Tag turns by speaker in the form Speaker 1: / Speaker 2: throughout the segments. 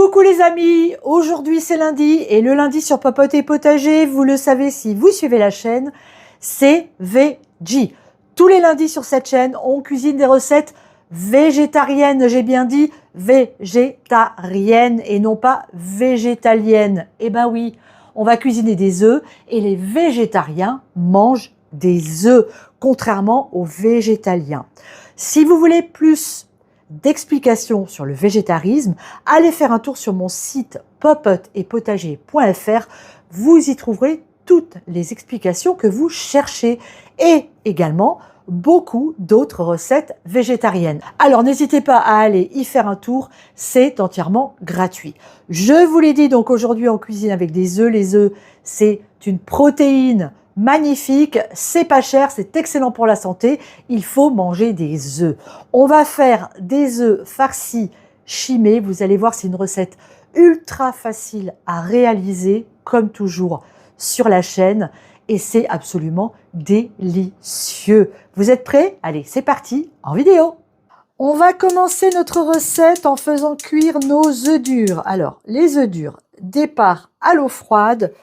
Speaker 1: Coucou les amis, aujourd'hui c'est lundi et le lundi sur Popote et Potager, vous le savez si vous suivez la chaîne, c'est VG. Tous les lundis sur cette chaîne, on cuisine des recettes végétariennes, j'ai bien dit végétariennes et non pas végétaliennes. Eh ben oui, on va cuisiner des œufs et les végétariens mangent des œufs, contrairement aux végétaliens. Si vous voulez plus d'explications sur le végétarisme, allez faire un tour sur mon site popoteetpotager.fr. Vous y trouverez toutes les explications que vous cherchez et également beaucoup d'autres recettes végétariennes. Alors n'hésitez pas à aller y faire un tour, c'est entièrement gratuit. Je vous l'ai dit, donc aujourd'hui on cuisine avec des œufs. Les œufs, c'est une protéine magnifique, c'est pas cher, c'est excellent pour la santé, il faut manger des œufs. On va faire des œufs farcis chimés, vous allez voir, c'est une recette ultra facile à réaliser, comme toujours sur la chaîne, et c'est absolument délicieux. Vous êtes prêts? Allez, c'est parti, en vidéo. On va commencer notre recette en faisant cuire nos œufs durs. Alors, les œufs durs, départ à l'eau froide.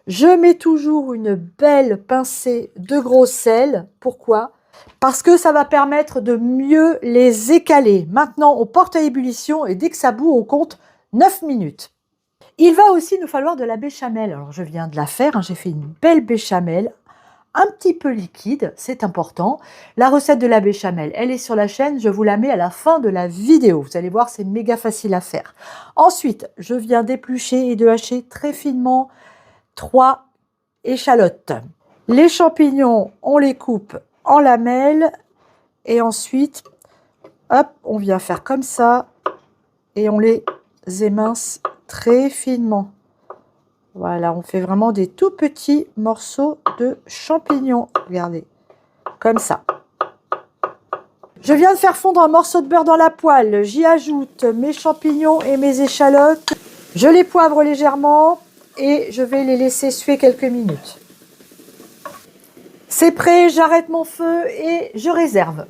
Speaker 1: Je mets toujours une belle pincée de gros sel. Pourquoi? Parce que ça va permettre de mieux les écaler. Maintenant, on porte à ébullition et dès que ça bout, on compte 9 minutes. Il va aussi nous falloir de la béchamel. Alors, je viens de la faire. J'ai fait une belle béchamel, un petit peu liquide, c'est important. La recette de la béchamel, elle est sur la chaîne. Je vous la mets à la fin de la vidéo. Vous allez voir, c'est méga facile à faire. Ensuite, je viens d'éplucher et de hacher très finement 3 échalotes. Les champignons, on les coupe en lamelles et ensuite, hop, on vient faire comme ça et on les émince très finement. Voilà, on fait vraiment des tout petits morceaux de champignons. Regardez, comme ça. Je viens de faire fondre un morceau de beurre dans la poêle. J'y ajoute mes champignons et mes échalotes. Je les poivre légèrement et je vais les laisser suer quelques minutes. C'est prêt, j'arrête mon feu et je réserve.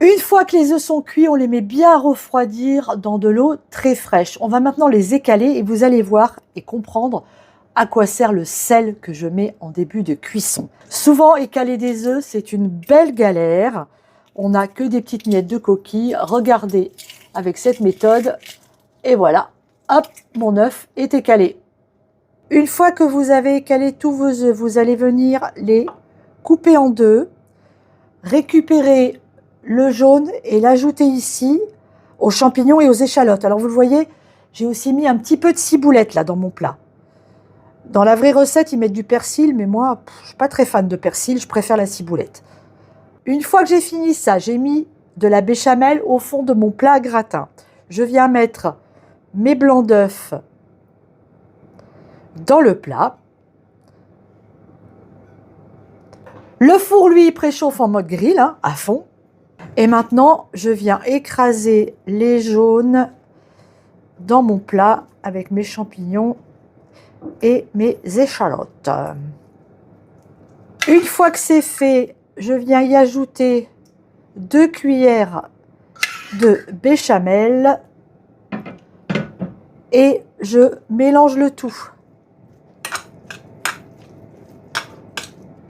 Speaker 1: Une fois que les œufs sont cuits, on les met bien à refroidir dans de l'eau très fraîche. On va maintenant les écaler et vous allez voir et comprendre à quoi sert le sel que je mets en début de cuisson. Souvent, écaler des œufs, c'est une belle galère. On n'a que des petites miettes de coquille. Regardez avec cette méthode et voilà. Hop, mon œuf est écalé. Une fois que vous avez écalé tous vos œufs, vous allez venir les couper en deux, récupérer le jaune et l'ajouter ici aux champignons et aux échalotes. Alors vous le voyez, j'ai aussi mis un petit peu de ciboulette là dans mon plat. Dans la vraie recette, ils mettent du persil, mais moi, je ne suis pas très fan de persil, je préfère la ciboulette. Une fois que j'ai fini ça, j'ai mis de la béchamel au fond de mon plat à gratin. Je viens mettre mes blancs d'œufs dans le plat. Le four, lui, préchauffe en mode grill, à fond. Et maintenant, je viens écraser les jaunes dans mon plat avec mes champignons et mes échalotes. Une fois que c'est fait, je viens y ajouter 2 cuillères de béchamel et je mélange le tout.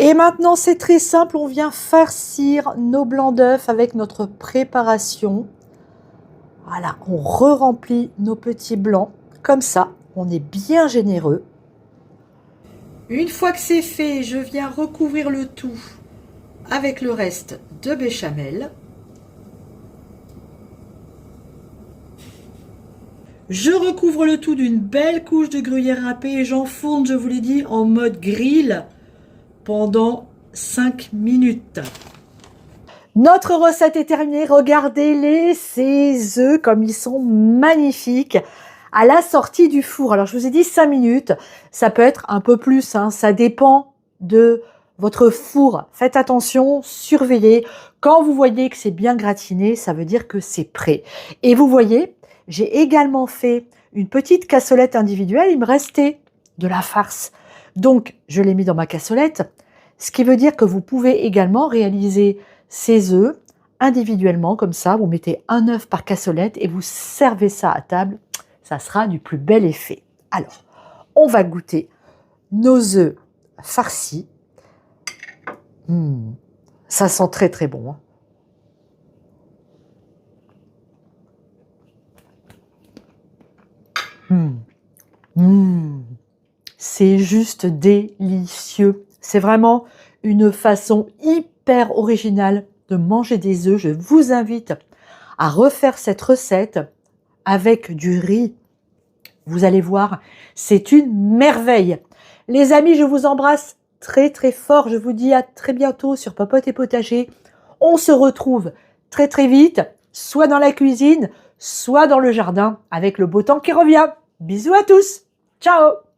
Speaker 1: Et maintenant, c'est très simple, on vient farcir nos blancs d'œufs avec notre préparation. Voilà, on re-remplit nos petits blancs, comme ça, on est bien généreux. Une fois que c'est fait, je viens recouvrir le tout avec le reste de béchamel. Je recouvre le tout d'une belle couche de gruyère râpée et j'enfourne, je vous l'ai dit, en mode grill pendant 5 minutes. Notre recette est terminée. Regardez-les, ces œufs comme ils sont magnifiques à la sortie du four. Alors, je vous ai dit 5 minutes. Ça peut être un peu plus, ça dépend de votre four. Faites attention, surveillez. Quand vous voyez que c'est bien gratiné, ça veut dire que c'est prêt. Et vous voyez, j'ai également fait une petite cassolette individuelle. Il me restait de la farce. Donc, je l'ai mis dans ma cassolette, ce qui veut dire que vous pouvez également réaliser ces œufs individuellement comme ça. Vous mettez un œuf par cassolette et vous servez ça à table. Ça sera du plus bel effet. Alors, on va goûter nos œufs farcis. Ça sent très très bon, hein. C'est juste délicieux. C'est vraiment une façon hyper originale de manger des œufs. Je vous invite à refaire cette recette avec du riz. Vous allez voir, c'est une merveille. Les amis, je vous embrasse très très fort. Je vous dis à très bientôt sur Popote et Potager. On se retrouve très très vite, soit dans la cuisine, soit dans le jardin avec le beau temps qui revient. Bisous à tous. Ciao.